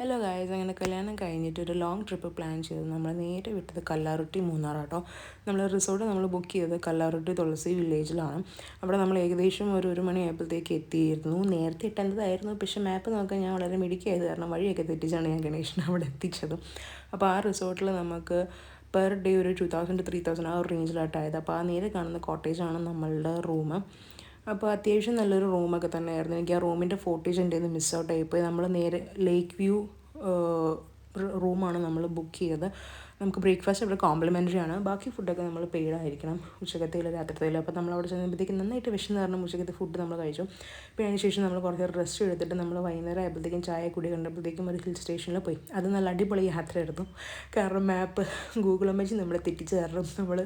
Hello guys, അങ്ങനെ കല്യാണം കഴിഞ്ഞിട്ട് ഒരു ലോങ് ട്രിപ്പ് പ്ലാൻ ചെയ്തു. നമ്മൾ നേരെ വിട്ടത് കല്ലാറുട്ടി മൂന്നാറാട്ടോ. നമ്മൾ റിസോർട്ട് ബുക്ക് ചെയ്തത് കല്ലാറുട്ടി തുളസി വില്ലേജിലാണ്. അവിടെ നമ്മൾ ഏകദേശം ഒരു മണിയായപ്പോഴത്തേക്ക് എത്തിയിരുന്നു. നേരത്തെ എത്തേണ്ടതായിരുന്നു, പക്ഷേ മാപ്പ് നോക്കാൻ ഞാൻ വളരെ മിടുക്കിയായത് കാരണം വഴിയൊക്കെ തെറ്റിച്ചാണ് ഞാൻ ഗണേഷിനെ അവിടെ എത്തിച്ചത്. അപ്പോൾ ആ റിസോർട്ടിൽ നമുക്ക് പെർ ഡേ ഒരു 2000 to 3000 ആ ഒരു റേഞ്ചിലായിട്ടായത്. അപ്പോൾ ആ നേരെ കാണുന്ന കോട്ടേജാണ് നമ്മളുടെ റൂം. അപ്പോൾ അത്യാവശ്യം നല്ലൊരു റൂമൊക്കെ തന്നെയായിരുന്നു. എനിക്ക് ആ റൂമിൻ്റെ ഫോട്ടേജ് എൻ്റെ നിന്ന് മിസ് ഔട്ട് ആയിപ്പോയി. നമ്മൾ നേരെ ലേക്ക് വ്യൂ റൂമാണ് നമ്മൾ ബുക്ക് ചെയ്തത്. നമുക്ക് ബ്രേക്ക്ഫാസ്റ്റ് ഇവിടെ കോംപ്ലിമെൻ്ററി ആണ്. ബാക്കി ഫുഡൊക്കെ നമ്മൾ പെയ്ഡ് ആയിരിക്കണം, ഉച്ചക്കത്തേലും രാത്രിത്തേലും. അപ്പോൾ നമ്മൾ അവിടെ ചെന്നപ്പോഴത്തേക്കും നന്നായിട്ട് വിശന്ന് കാരണം ഉച്ചക്കത്തെ ഫുഡ് നമ്മൾ കഴിച്ചു. പിന്നെ അതിന് ശേഷം നമ്മൾ കുറച്ച് റെസ്റ്റ് എടുത്തിട്ട് നമ്മൾ വൈകുന്നേരം ആയപ്പോഴത്തേക്കും ചായ കുടി കണ്ടപ്പോഴത്തേക്കും ഒരു ഹിൽ സ്റ്റേഷനിൽ പോയി. അത് നല്ല അടിപൊളി യാത്രയായിരുന്നു. കാരണം മാപ്പ് ഗൂഗിൾ ഇമേജ് നമ്മളെ തെറ്റിച്ച് കാരണം നമ്മൾ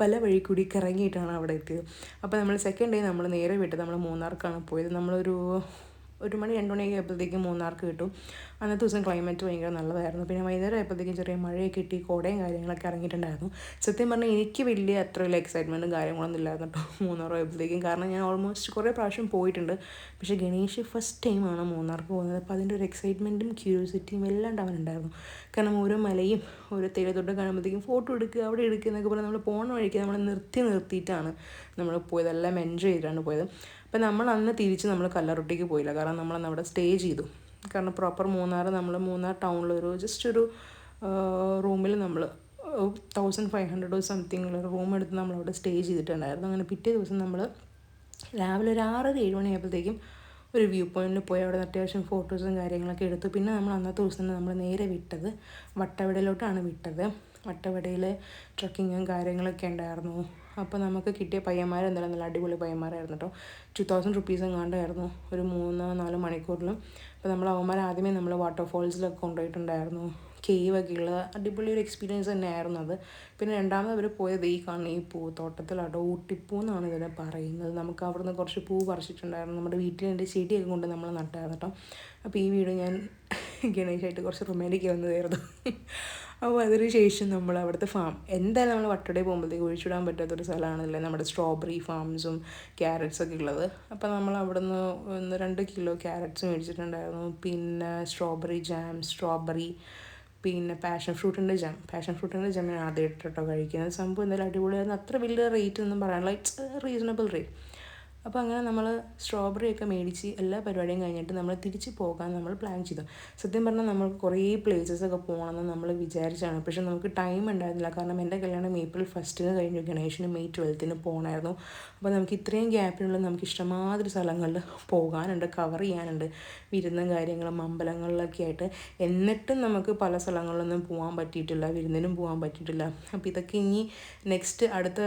പല വഴി കൂടി കറങ്ങിയിട്ടാണ് അവിടെ എത്തിയത്. അപ്പോൾ നമ്മൾ സെക്കൻഡ് ഡേ നമ്മൾ നേരെ വിട്ടത് നമ്മൾ മൂന്നാർക്കാണ് പോയത്. നമ്മളൊരു 1 മണി 2 മണിയൊക്കെ ആയപ്പോഴത്തേക്കും മൂന്നാർക്ക് കിട്ടും. അന്നത്തെ ദിവസം ക്ലൈമറ്റ് ഭയങ്കര നല്ലതായിരുന്നു. പിന്നെ വൈകുന്നേരം ആയപ്പോഴത്തേക്കും ചെറിയ മഴയൊക്കെ കിട്ടി, കോടയും കാര്യങ്ങളൊക്കെ ഇറങ്ങിയിട്ടുണ്ടായിരുന്നു. സത്യം പറഞ്ഞാൽ എനിക്ക് വലിയ അത്ര വലിയ എക്സൈറ്റ്മെൻറ്റും കാര്യങ്ങളൊന്നും ഇല്ലായിരുന്നു കേട്ടോ മൂന്നാർ ആയപ്പോഴത്തേക്കും. കാരണം ഞാൻ ഓൾമോസ്റ്റ് കുറേ പ്രാവശ്യം പോയിട്ടുണ്ട്, പക്ഷേ ഗണേഷ് ഫസ്റ്റ് ടൈമാണ് മൂന്നാർക്ക് പോകുന്നത്. അപ്പോൾ അതിൻ്റെ ഒരു എക്സൈറ്റ്മെൻറ്റും ക്യൂരിയോസിറ്റിയും എല്ലാം അവനുണ്ടായിരുന്നു. കാരണം ഓരോ മലയും ഓരോ തേയിലത്തോട്ടം കാണുമ്പോഴത്തേക്കും ഫോട്ടോ എടുക്കുക, അവിടെ എടുക്കുക എന്നൊക്കെ പറഞ്ഞാൽ നമ്മൾ പോകണ വഴിക്ക് നമ്മൾ നിർത്തിയിട്ടാണ് നമ്മൾ പോയത്. എല്ലാം എൻജോയ് ചെയ്തിട്ടാണ് പോയത്. അപ്പം നമ്മൾ അന്ന് തിരിച്ച് നമ്മൾ കല്ലാറുട്ടിക്ക് പോയില്ല, കാരണം നമ്മളന്ന് അവിടെ സ്റ്റേ ചെയ്തു. കാരണം പ്രോപ്പർ മൂന്നാർ ടൗണിലൊരു ജസ്റ്റ് ഒരു റൂമിൽ നമ്മൾ 1500 സംതിങ് റൂം എടുത്ത് നമ്മളവിടെ സ്റ്റേ ചെയ്തിട്ടുണ്ടായിരുന്നു. അങ്ങനെ പിറ്റേ ദിവസം നമ്മൾ രാവിലെ ഒരു 6-7 മണിയായപ്പോഴത്തേക്കും ഒരു വ്യൂ പോയിന്റിൽ പോയി അവിടെ അത്യാവശ്യം ഫോട്ടോസും കാര്യങ്ങളൊക്കെ എടുത്തു. പിന്നെ നമ്മൾ അന്നത്തെ ദിവസം തന്നെ നമ്മൾ നേരെ വിട്ടത് വട്ടവടയിലോട്ടാണ് വിട്ടത്. വട്ടവടയിൽ ട്രക്കിങ്ങും കാര്യങ്ങളൊക്കെ ഉണ്ടായിരുന്നു. അപ്പോൾ നമുക്ക് കിട്ടിയ പയ്യന്മാർ എന്തായാലും നല്ല അടിപൊളി പയ്യന്മാരായിരുന്നു കേട്ടോ. 2000 റുപ്പീസ് എങ്ങാണ്ടായിരുന്നു ഒരു 3-4 മണിക്കൂറിലും. അപ്പോൾ നമ്മൾ അവന്മാർ ആദ്യമേ നമ്മൾ വാട്ടർഫോൾസിലൊക്കെ കൊണ്ടുപോയിട്ടുണ്ടായിരുന്നു. കേവൊക്കെ ഉള്ള അടിപൊളി ഒരു എക്സ്പീരിയൻസ് തന്നെയായിരുന്നു അത്. പിന്നെ രണ്ടാമത് അവർ പോയത് ഈ കാണുന്ന ഈ പൂത്തോട്ടത്തിലാട്ടോ. ഊട്ടിപ്പൂ എന്നാണ് ഇതിനെ പറയുന്നത്. നമുക്ക് അവിടുന്ന് കുറച്ച് പൂ പറിച്ചിട്ടുണ്ടായിരുന്നു. നമ്മുടെ വീട്ടിലെ ചെടിയൊക്കെ കൊണ്ട് നമ്മൾ നട്ടായിരുന്നു കേട്ടോ. അപ്പോൾ ഈ വീഡിയോ ഞാൻ ഗണേശായിട്ട് കുറച്ച് റൊമാൻറ്റിക് വന്നതായിരുന്നു. അപ്പോൾ അതിന് ശേഷം നമ്മൾ അവിടുത്തെ ഫാം എന്തായാലും നമ്മൾ വട്ടടയിൽ പോകുമ്പോഴത്തേക്ക് ഒഴിച്ചിടാൻ പറ്റാത്തൊരു സ്ഥലമാണല്ലേ നമ്മുടെ സ്ട്രോബെറി ഫാംസും ക്യാരറ്റ്സൊക്കെ ഉള്ളത്. അപ്പോൾ നമ്മൾ അവിടെ നിന്ന് 2 കിലോ ക്യാരറ്റ്സ് മേടിച്ചിട്ടുണ്ടായിരുന്നു. പിന്നെ സ്ട്രോബെറി ജാം, പിന്നെ പാഷൻ ഫ്രൂട്ടിൻ്റെ ജാം ഞാൻ ആദ്യമായിട്ട് കേട്ടോ കഴിക്കുന്നത്. സംഭവം എന്തായാലും അടിപൊളിയായിരുന്നു. അത്ര വലിയ റേറ്റ് ഒന്നും പറയാനുള്ള, ഇറ്റ്സ് റീസണബിൾ റേറ്റ്. അപ്പോൾ അങ്ങനെ നമ്മൾ സ്ട്രോബെറിയൊക്കെ മേടിച്ച് എല്ലാ പരിപാടിയും കഴിഞ്ഞിട്ട് നമ്മൾ തിരിച്ച് പോകാൻ നമ്മൾ പ്ലാൻ ചെയ്തു. സത്യം പറഞ്ഞാൽ നമ്മൾ കുറേ പ്ലേസസൊക്കെ പോകണമെന്ന് നമ്മൾ വിചാരിച്ചാണ്, പക്ഷേ നമുക്ക് ടൈം ഉണ്ടായിരുന്നില്ല. കാരണം എൻ്റെ കല്യാണം April 1 കഴിഞ്ഞു, ഗണേഷിന് May 12 പോകണമായിരുന്നു. അപ്പോൾ നമുക്ക് ഇത്രയും ഗ്യാപ്പിനുള്ളിൽ നമുക്ക് ഇഷ്ടമാതിരി സ്ഥലങ്ങളിൽ പോകാനുണ്ട്, കവർ ചെയ്യാനുണ്ട്, വിരുന്നും കാര്യങ്ങളും അമ്പലങ്ങളിലൊക്കെ ആയിട്ട്. എന്നിട്ടും നമുക്ക് പല സ്ഥലങ്ങളിലൊന്നും പോകാൻ പറ്റിയിട്ടില്ല, വിരുന്നിനും പോകാൻ പറ്റിയിട്ടില്ല. അപ്പോൾ ഇതൊക്കെ ഇനി നെക്സ്റ്റ് അടുത്ത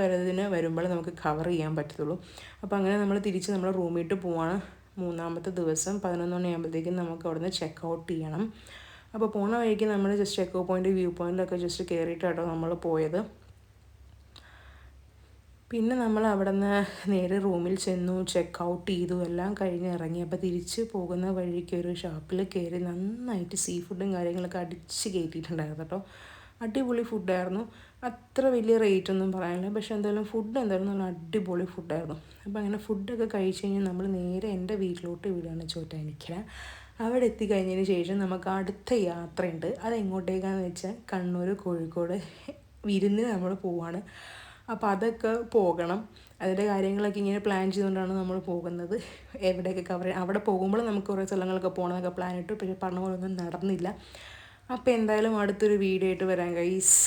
വരുമ്പോൾ നമുക്ക് കവർ ചെയ്യാൻ പറ്റത്തുള്ളൂ. അപ്പോൾ അങ്ങനെ നമ്മൾ തിരിച്ച് നമ്മുടെ റൂമിട്ട് പോവാണ്. 3-ാമത്തെ ദിവസം 11 മണിയാകുമ്പോഴത്തേക്കും നമുക്ക് അവിടെ നിന്ന് ചെക്ക് ഔട്ട് ചെയ്യണം. അപ്പോൾ പോണ വഴിക്ക് നമ്മൾ ജസ്റ്റ് ചെക്ക് പോയിൻ്റ് വ്യൂ പോയിൻ്റിലൊക്കെ ജസ്റ്റ് കയറിയിട്ടാട്ടോ നമ്മൾ പോയത്. പിന്നെ നമ്മൾ അവിടെ നിന്ന് നേരെ റൂമിൽ ചെന്നു, ചെക്ക് ഔട്ട് ചെയ്തു, എല്ലാം കഴിഞ്ഞ് ഇറങ്ങി. അപ്പോൾ തിരിച്ച് പോകുന്ന വഴിക്ക് ഒരു ഷോപ്പിൽ കയറി നന്നായിട്ട് സീ ഫുഡും കാര്യങ്ങളൊക്കെ അടിച്ച് കയറ്റിയിട്ടുണ്ടായിരുന്നു കേട്ടോ. അടിപൊളി ഫുഡായിരുന്നു. അത്ര വലിയ റേറ്റ് ഒന്നും പറയാനില്ല, പക്ഷേ ഫുഡ് എന്തായാലും നല്ല അടിപൊളി ഫുഡായിരുന്നു. അപ്പോൾ അങ്ങനെ ഫുഡൊക്കെ കഴിച്ച് കഴിഞ്ഞാൽ നമ്മൾ നേരെ എൻ്റെ വീട്ടിലോട്ട് വിടുകയാണ്, ചോറ്റാനിക്കര. അവിടെ എത്തിക്കഴിഞ്ഞതിന് ശേഷം നമുക്ക് അടുത്ത യാത്രയുണ്ട്. അതെങ്ങോട്ടേക്കാണെന്ന് വെച്ചാൽ കണ്ണൂർ, കോഴിക്കോട് വിരുന്നിന് നമ്മൾ പോവാണ്. അപ്പോൾ അതൊക്കെ പോകണം. അതിൻ്റെ കാര്യങ്ങളൊക്കെ ഇങ്ങനെ പ്ലാൻ ചെയ്തുകൊണ്ടാണ് നമ്മൾ പോകുന്നത്. എവിടെയൊക്കെ കവർ ചെയ്യാം, അവിടെ പോകുമ്പോൾ നമുക്ക് കുറേ സ്ഥലങ്ങളൊക്കെ പോകണമെന്നൊക്കെ പ്ലാൻ ഇട്ടു, പക്ഷേ പറഞ്ഞ പോലെ ഒന്നും നടന്നില്ല. അപ്പോൾ എന്തായാലും അടുത്തൊരു വീഡിയോ ആയിട്ട് വരാം ഗൈസ്.